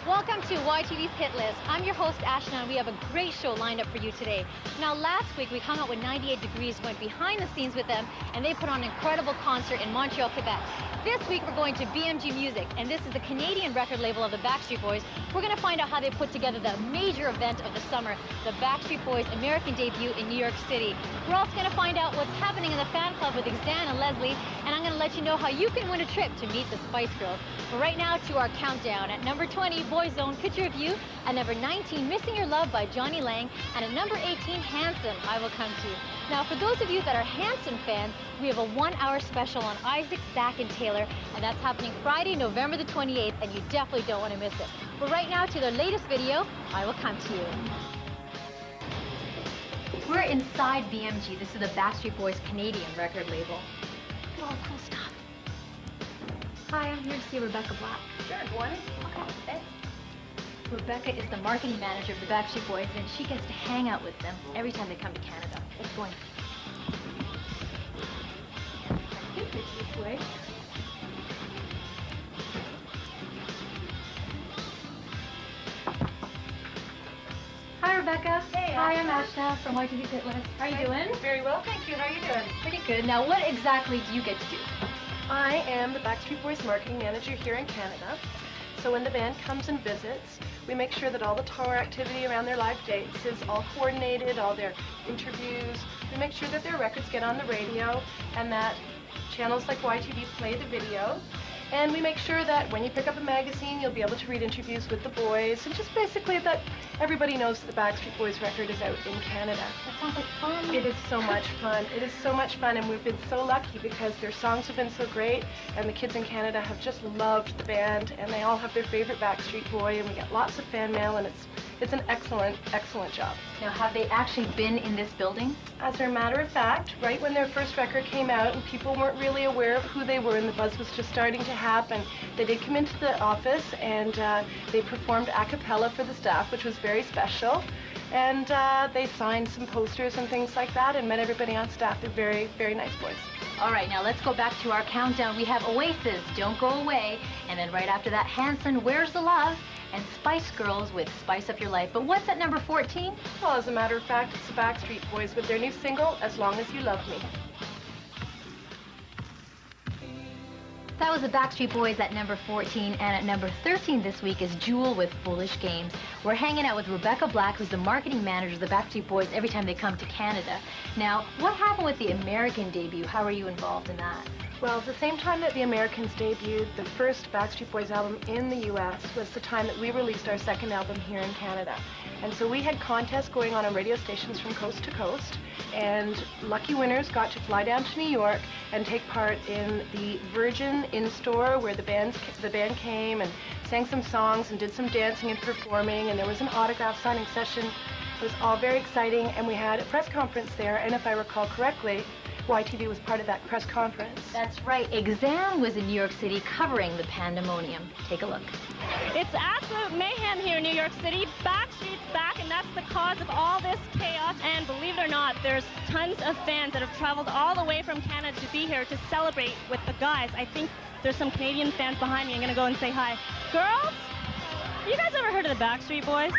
Welcome to YTV's Hit List. I'm your host, Aasha, and we have a great show lined up for you today. Now, last week we hung out with 98 Degrees, went behind the scenes with them, and they put on an incredible concert in Montreal, Quebec. This week we're going to BMG Music, and this is the Canadian record label of the Backstreet Boys. We're going to find out how they put together the major event of the summer, the Backstreet Boys American debut in New York City. We're also going to find out what's happening in the fan club with Exept and Leslie, and I'm going to let you know how you can win a trip to meet the Spice Girls. But right now to our countdown. At number 20, Boyzone, Picture of You. At number 19, Missing Your Love by Johnny Lang. And at number 18, Hanson, I Will Come to You. Now, for those of you that are Hanson fans, we have a 1-hour special on Isaac, Zach, and Taylor, and that's happening Friday, November the 28th, and you definitely don't want to miss it. But right now, to their latest video, I Will Come to You. We're inside BMG. This is the Backstreet Boys Canadian record label. Oh, cool stuff. Hi, I'm here to see Rebecca Black. Sure, go on in. Okay, thanks. Rebecca is the marketing manager of the Backstreet Boys, and she gets to hang out with them every time they come to Canada. Let's go in. This way. Hi, Rebecca. Hey, Hi, I'm Aasha from YTV Canada. How are you doing? Very well, thank you. How are you doing? Pretty good. Now, what exactly do you get to do? I am the Backstreet Boys marketing manager here in Canada. So when the band comes and visits, we make sure that all the tour activity around their live dates is all coordinated, all their interviews. We make sure that their records get on the radio and that channels like YTV play the video. And we make sure that when you pick up a magazine, you'll be able to read interviews with the boys, and just basically that everybody knows that the Backstreet Boys record is out in Canada. That sounds like fun. It is so much fun. It is so much fun, and we've been so lucky because their songs have been so great, and the kids in Canada have just loved the band, and they all have their favorite Backstreet Boy, and we get lots of fan mail, and it's an excellent, excellent job. Now, have they actually been in this building? As a matter of fact, right when their first record came out and people weren't really aware of who they were and the buzz was just starting to happen, they did come into the office and they performed a cappella for the staff, which was very special. And they signed some posters and things like that and met everybody on staff. They're very, very nice boys. All right, now let's go back to our countdown. We have Oasis, Don't Go Away, and then right after that, Hanson, Where's the Love, and Spice Girls with Spice Up Your Life. But what's at number 14? Well, as a matter of fact, it's the Backstreet Boys with their new single, As Long As You Love Me. That was the Backstreet Boys at number 14, and at number 13 this week is Jewel with Foolish Games. We're hanging out with Rebecca Black, who's the marketing manager of the Backstreet Boys every time they come to Canada. Now, what happened with the American debut? How are you involved in that? Well, at the same time that the Americans debuted, the first Backstreet Boys album in the U.S. was the time that we released our second album here in Canada. And so we had contests going on radio stations from coast to coast, and lucky winners got to fly down to New York and take part in the Virgin in-store where the band came and sang some songs and did some dancing and performing, and there was an autograph signing session. It was all very exciting, and we had a press conference there, and if I recall correctly, YTV was part of that press conference. That's right. Exam was in New York City covering the pandemonium. Take a look. It's absolute mayhem here in New York City. Backstreet's back, and that's the cause of all this chaos. And believe it or not, there's tons of fans that have traveled all the way from Canada to be here to celebrate with the guys. I think there's some Canadian fans behind me. I'm going to go and say hi. Girls, you guys ever heard of the Backstreet Boys?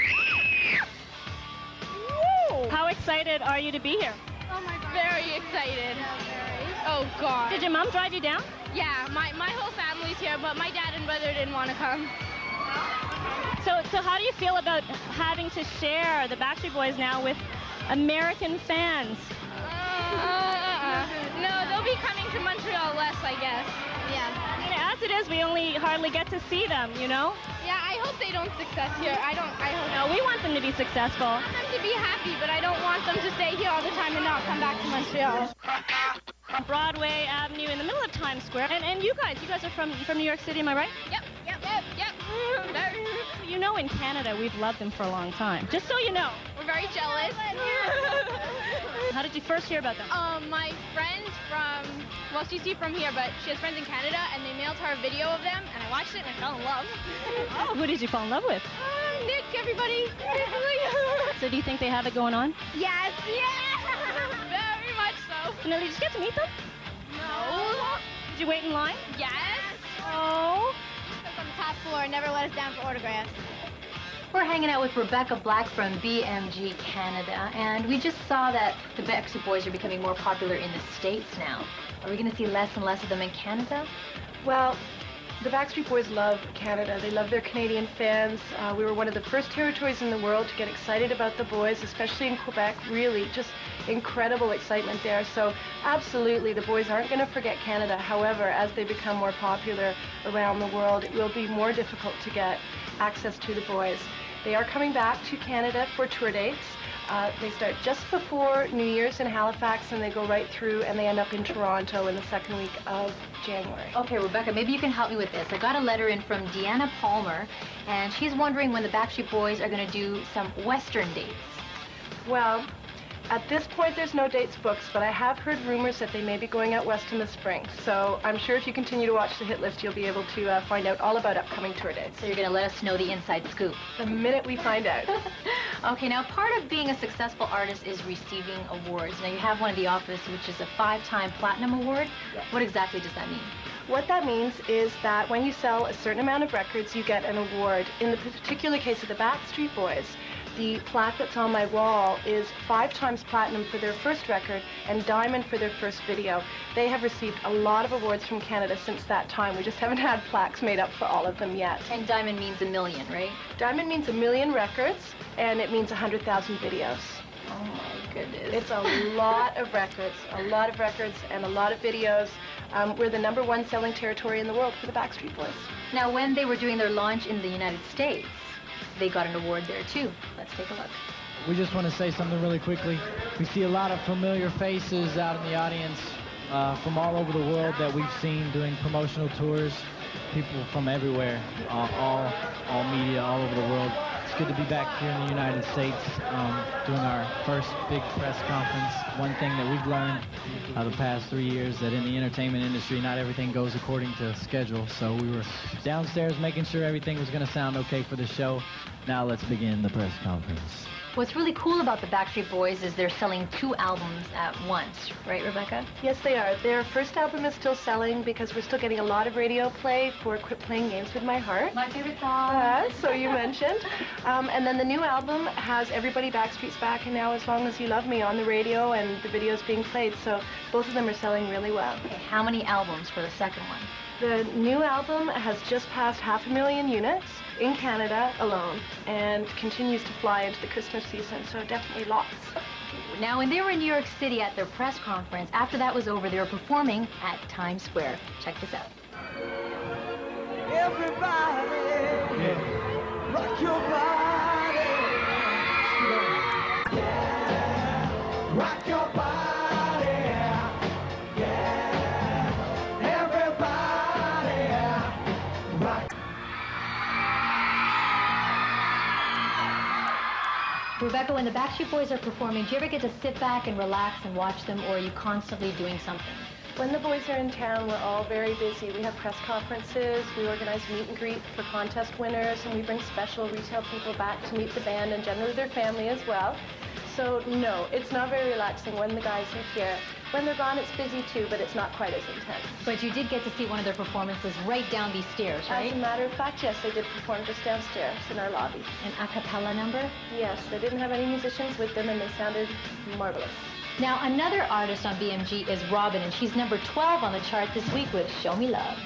Woo! How excited are you to be here? Oh my God. Very excited. Yeah, very. Oh God. Did your mom drive you down? Yeah, my whole family's here, but my dad and brother didn't want to come. So how do you feel about having to share the Backstreet Boys now with American fans? No, they'll be coming to Montreal less, I guess. Yeah. I mean, as it is, we only hardly get to see them, you know? Yeah, I hope they don't success here. I hope. No, we want them to be successful. I want them to be happy, but I don't want them to stay here all the time and not come back to Montreal. Broadway Avenue in the middle of Times Square. And you guys are from New York City, am I right? Yep. You know, in Canada, we've loved them for a long time. Just so you know. We're very jealous. How did you first hear about them? My friend well, she's from here, but she has friends in Canada, and they mailed her a video of them, and I watched it, and I fell in love. Oh, who did you fall in love with? Nick, everybody. So do you think they have it going on? Yes. Yeah. Very much so. Now, did you get to meet them? No. Did you wait in line? Yes. Oh. On the top floor and never let us down for autographs. We're hanging out with Rebecca Black from BMG Canada, and we just saw that the Backstreet Boys are becoming more popular in the States now. Are we going to see less and less of them in Canada? Well, the Backstreet Boys love Canada. They love their Canadian fans. We were one of the first territories in the world to get excited about the boys, especially in Quebec. Really, just incredible excitement there. So absolutely, the boys aren't going to forget Canada. However, as they become more popular around the world, it will be more difficult to get access to the boys. They are coming back to Canada for tour dates. They start just before New Year's in Halifax, and they go right through, and they end up in Toronto in the second week of January. Okay, Rebecca, maybe you can help me with this. I got a letter in from Deanna Palmer, and she's wondering when the Backstreet Boys are going to do some Western dates. Well, at this point, there's no dates booked, but I have heard rumors that they may be going out west in the spring. So I'm sure if you continue to watch the hit list, you'll be able to find out all about upcoming tour dates. So you're going to let us know the inside scoop? The minute we find out. Okay, now part of being a successful artist is receiving awards. Now you have one in the office, which is a 5-time Platinum Award. Yes. What exactly does that mean? What that means is that when you sell a certain amount of records, you get an award. In the particular case of the Backstreet Boys, the plaque that's on my wall is 5 times platinum for their first record and diamond for their first video. They have received a lot of awards from Canada since that time. We just haven't had plaques made up for all of them yet. And diamond means 1 million, right? Diamond means 1 million records, and it means 100,000 videos. Oh my goodness. It's a lot of records, and a lot of videos. We're the #1 selling territory in the world for the Backstreet Boys. Now, when they were doing their launch in the United States, they got an award there too. Let's take a look. We just want to say something really quickly. We see a lot of familiar faces out in the audience from all over the world that we've seen doing promotional tours. People from everywhere, all media, all over the world. It's good to be back here in the United States doing our first big press conference. One thing that we've learned the past 3 years, that in the entertainment industry, not everything goes according to schedule. So we were downstairs making sure everything was going to sound okay for the show. Now let's begin the press conference. What's really cool about the Backstreet Boys is they're selling 2 albums at once, right, Rebecca? Yes, they are. Their first album is still selling because we're still getting a lot of radio play for Quit Playing Games with My Heart. My favorite song. So you mentioned. And then the new album has Everybody Backstreet's Back and Now As Long As You Love Me on the radio, and the videos being played. So both of them are selling really well. Okay, how many albums for the second one? The new album has just passed 500,000 units in Canada alone and continues to fly into the Christmas season, so definitely lots. Now, when they were in New York City at their press conference, after that was over, they were performing at Times Square. Check this out. Everybody, rock your body. Yeah, rock your body. Rebecca, when the Backstreet Boys are performing, do you ever get to sit back and relax and watch them, or are you constantly doing something? When the boys are in town, we're all very busy. We have press conferences, we organize meet and greet for contest winners, and we bring special retail people back to meet the band and generally their family as well. So no, it's not very relaxing when the guys are here. When they're gone, it's busy too, but it's not quite as intense. But you did get to see one of their performances right down these stairs, right? As a matter of fact, yes, they did perform just downstairs in our lobby. An a cappella number? Yes, they didn't have any musicians with them, and they sounded marvelous. Now, another artist on BMG is Robin, and she's number 12 on the chart this week with Show Me Love.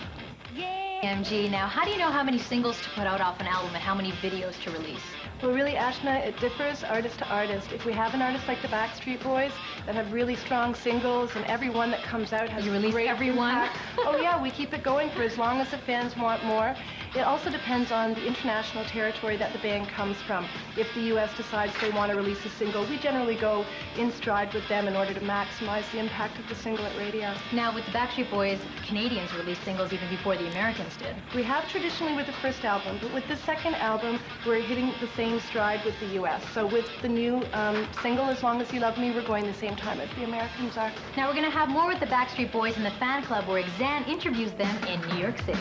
Yay! BMG, now, how do you know how many singles to put out off an album and how many videos to release? Well, really, Aasha, it differs artist to artist. If we have an artist like the Backstreet Boys that have really strong singles and every one that comes out has you release great every one? impact. Oh yeah, we keep it going for as long as the fans want more. It also depends on the international territory that the band comes from. If the U.S. decides they want to release a single, we generally go in stride with them in order to maximize the impact of the single at radio. Now, with the Backstreet Boys, Canadians released singles even before the Americans did. We have traditionally with the first album, but with the second album, we're hitting the same stride with the U.S. So with the new single, As Long As You Love Me, we're going the same time as the Americans are. Now we're going to have more with the Backstreet Boys in the fan club where Xan interviews them in New York City.